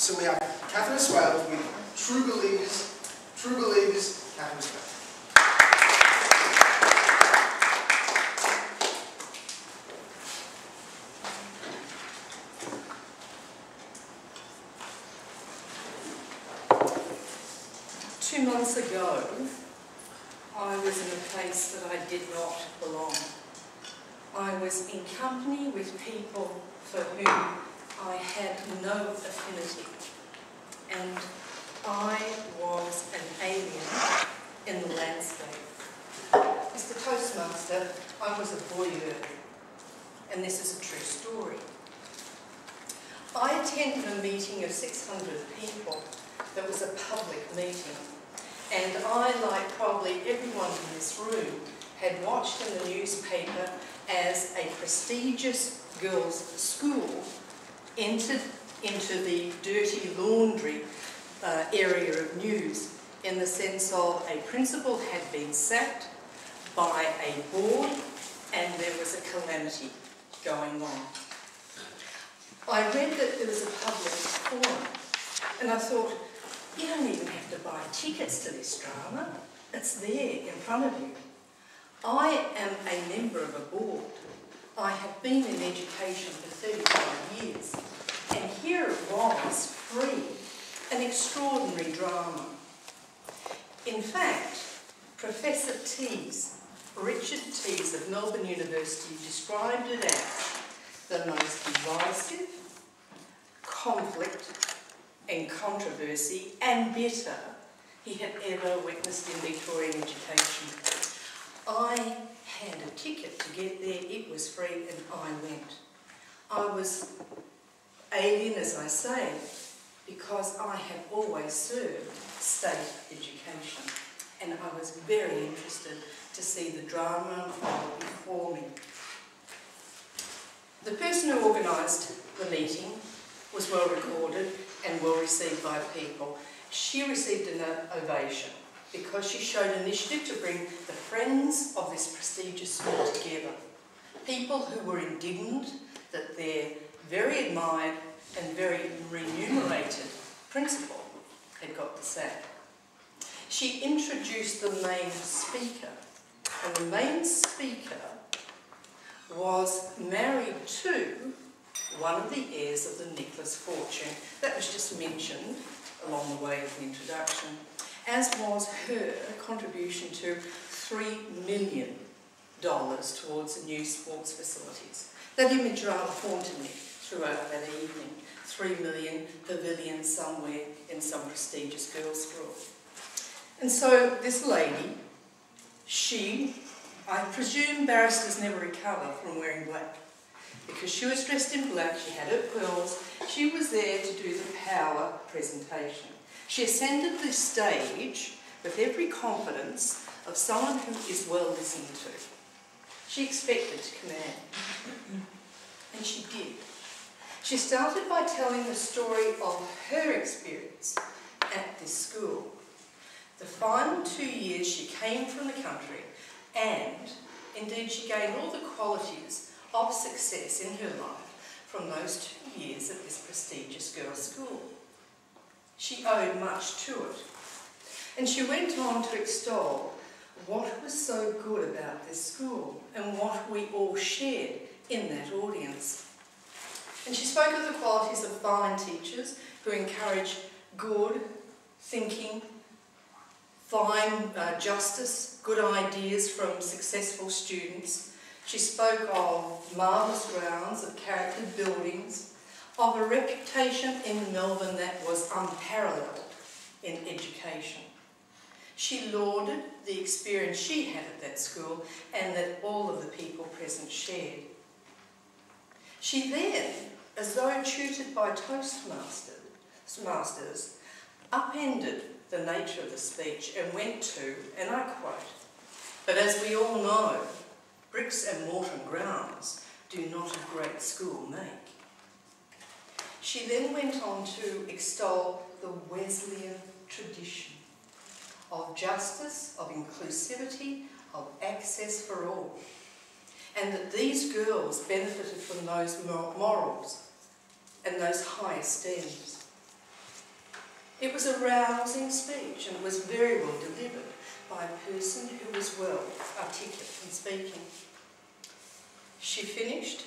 So we have Kathryn with True Believers, Kathryn Swales. 2 months ago, I was in a place that I did not belong. I was in company with people for whom I had no affinity, and I was an alien in the landscape. As the Toastmaster, I was a voyeur, and this is a true story. I attended a meeting of 600 people that was a public meeting, and I, like probably everyone in this room, had watched in the newspaper as a prestigious girls' school entered into the dirty laundry area of news, in the sense of a principal had been sacked by a board and there was a calamity going on. I read that there was a public forum, and I thought, you don't even have to buy tickets to this drama. It's there in front of you. I am a member of a board. I have been in education for 35 years. And here it was, free, an extraordinary drama. In fact, Professor Richard Tees of Melbourne University described it as the most divisive, conflict and controversy and bitter he had ever witnessed in Victorian education. I had a ticket to get there, it was free, and I went. I was alien, as I say, because I have always served state education, and I was very interested to see the drama unfold before me. The person who organised the meeting was well recorded and well received by people. She received an ovation because she showed initiative to bring the friends of this prestigious school together. People who were indignant that their very admired and very remunerated principal had got the sack. She introduced the main speaker, and the main speaker was married to one of the heirs of the Nicholas fortune. That was just mentioned along the way of the introduction, as was her contribution to $3 million towards the new sports facilities. That image rather haunted me throughout that evening. 3 million pavilion somewhere in some prestigious girls' school. And so this lady, I presume barristers never recover from wearing black, because she was dressed in black, she had her pearls, she was there to do the power presentation. She ascended the stage with every confidence of someone who is well listened to. She expected to command, and she did. She started by telling the story of her experience at this school. The final 2 years she came from the country, and indeed she gained all the qualities of success in her life from those 2 years at this prestigious girls' school. She owed much to it, and she went on to extol what was so good about this school and what we all shared in that audience. And she spoke of the qualities of fine teachers who encourage good thinking, fine justice, good ideas from successful students. She spoke of marvellous grounds, of charactered buildings, of a reputation in Melbourne that was unparalleled in education. She lauded the experience she had at that school and that all of the people present shared. She then, as though tutored by Toastmasters, upended the nature of the speech and went to, and I quote, "But as we all know, bricks and mortar grounds do not a great school make." She then went on to extol the Wesleyan tradition of justice, of inclusivity, of access for all, and that these girls benefited from those morals and those high esteems. It was a rousing speech and was very well delivered by a person who was well articulate in speaking. She finished,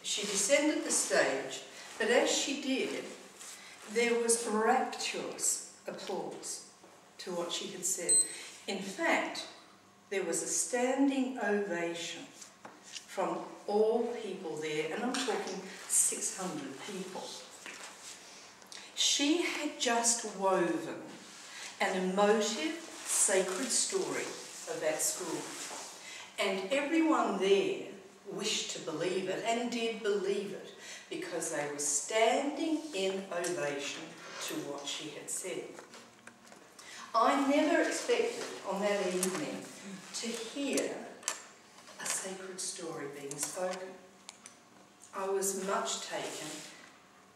she descended the stage, but as she did, there was rapturous applause to what she had said. In fact, there was a standing ovation from all people there, and I'm talking 600 people. She had just woven an emotive, sacred story of that school, and everyone there wished to believe it, and did believe it, because they were standing in ovation to what she had said. I never expected on that evening to hear a sacred story being spoken. I was much taken,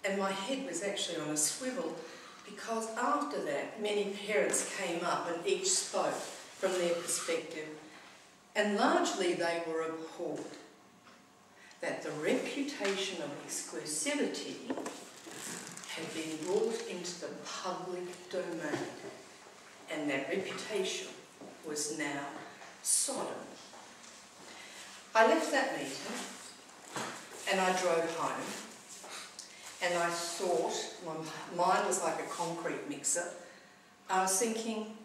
and my head was actually on a swivel, because after that many parents came up and each spoke from their perspective, and largely they were appalled that the reputation of exclusivity had been brought into the public domain, and that reputation was now sodden. I left that meeting and I drove home, and I thought, my mind was like a concrete mixer. I was thinking,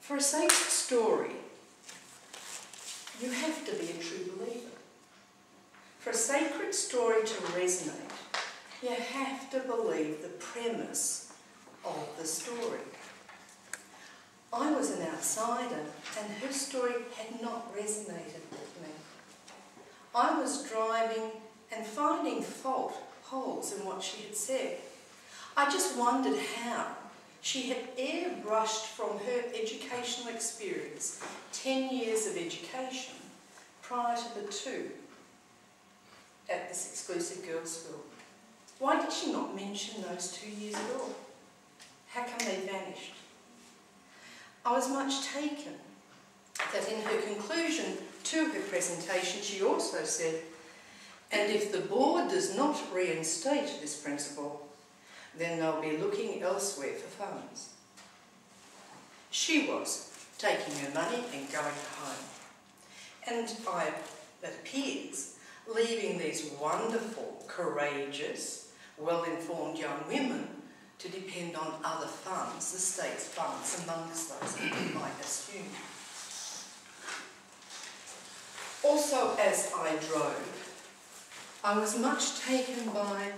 for a sacred story, you have to be a true believer. For a sacred story to resonate, you have to believe the premise of the story. I was an outsider, and her story had not resonated with me. I was driving and finding holes in what she had said. I just wondered how she had airbrushed from her educational experience 10 years of education prior to the 2 at this exclusive girls' school. Why did she not mention those 2 years at all? How come they vanished? I was much taken that in her conclusion to her presentation she also said, and if the board does not reinstate this principle, then they'll be looking elsewhere for funds. She was taking her money and going home. And it appears, leaving these wonderful, courageous, well-informed young women to depend on other funds, the state's funds, amongst those you might assume. Also, as I drove, I was much taken by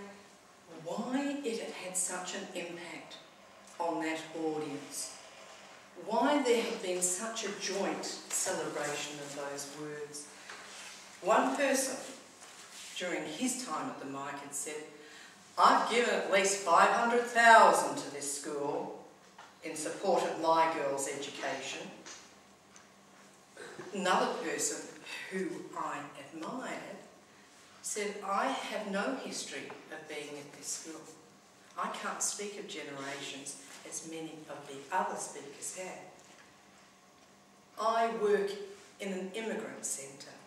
why it had had such an impact on that audience. Why there had been such a joint celebration of those words. One person, during his time at the mic, had said, I've given at least $500,000 to this school in support of my girls' education. Another person who I admired said, I have no history of being at this school. I can't speak of generations as many of the other speakers have. I work in an immigrant centre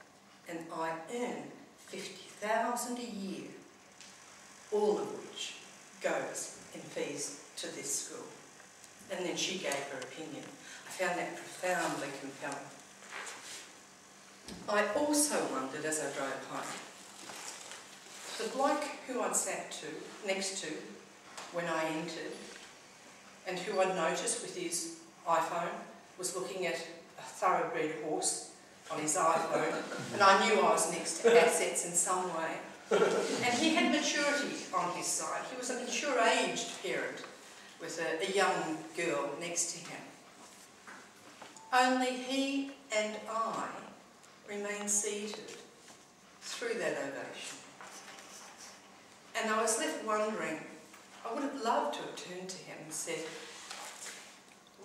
and I earn $50,000 a year, all of which goes in fees to this school. And then she gave her opinion. I found that profoundly compelling. I also wondered as I drove home, the bloke who I'd sat next to when I entered, and who I'd noticed with his iPhone was looking at a thoroughbred horse on his iPhone, and I knew I was next to assets in some way. And he had maturity on his side. He was a mature-aged parent with a young girl next to him. Only he and I remained seated through that ovation. And I was left wondering, I would have loved to have turned to him and said,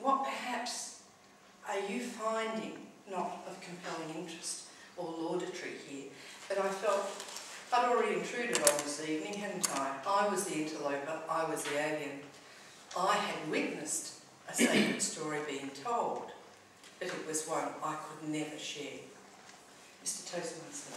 what perhaps are you finding not of compelling interest or laudatory here? But I felt I'd already intruded on this evening, hadn't I? I was the interloper, I was the alien. I had witnessed a sacred story being told, but it was one I could never share. Mr. Toastmaster.